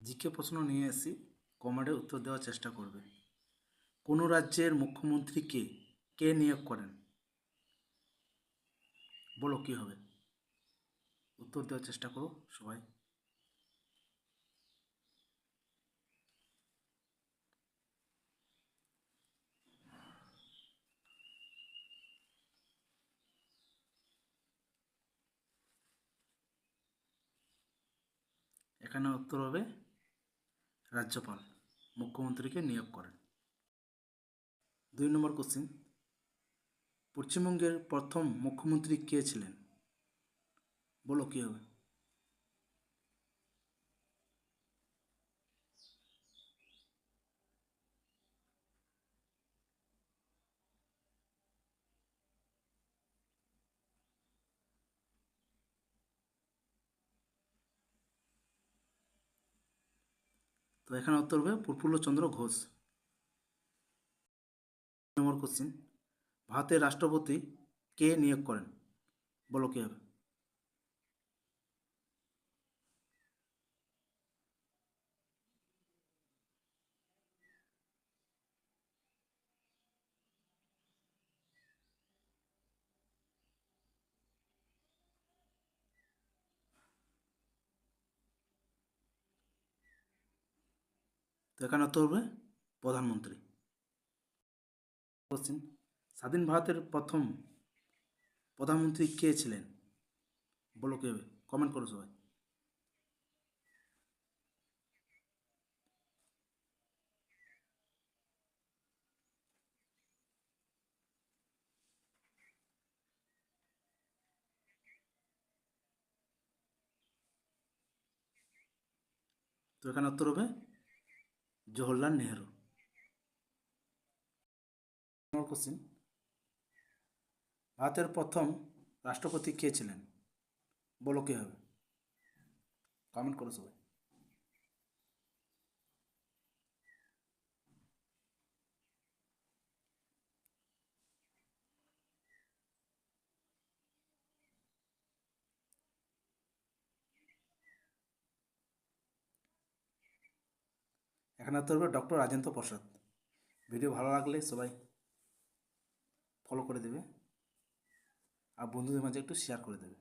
GK প্রশ্ন নিয়ে এসেছি, কমেন্টে উত্তর দেওয়ার চেষ্টা করবে। কোন রাজ্যের মুখ্যমন্ত্রীকে কে নিয়োগ করেন? বলো কি হবে? উত্তর দেওয়ার চেষ্টা করো সবাই। এখানে উত্তর হবে রাজ্যপাল মুখ্যমন্ত্রীকে নিয়োগ করেন। 2 নম্বর কোশ্চিন, পশ্চিমবঙ্গের প্রথম মুখ্যমন্ত্রী কে ছিলেন? বলো কি হবে? তো এখানে উত্তর হবে প্রফুল্লচন্দ্র ঘোষ। নম্বর কোশ্চিন, ভারতের রাষ্ট্রপতি কে নিয়োগ করেন? বলো কি হবে? তো এখানে উত্তর হবে প্রধানমন্ত্রী। কোশ্চিন, স্বাধীন ভারতের প্রথম প্রধানমন্ত্রী কে ছিলেন? বলো কি হবে? কমেন্ট করো সবাই। তো এখানে উত্তর হবে জওহরলাল নেহেরু। নম্বর কোশ্চিন, ভারতের প্রথম রাষ্ট্রপতি কে ছিলেন? বলো কি হবে? কমেন্ট করো সবাই। এখানে উত্তর হবে ডক্টর রাজেন্দ্র প্রসাদ। ভিডিও ভালো লাগলে সবাই ফলো করে দেবে আর বন্ধুদের মাঝে একটু শেয়ার করে দেবে।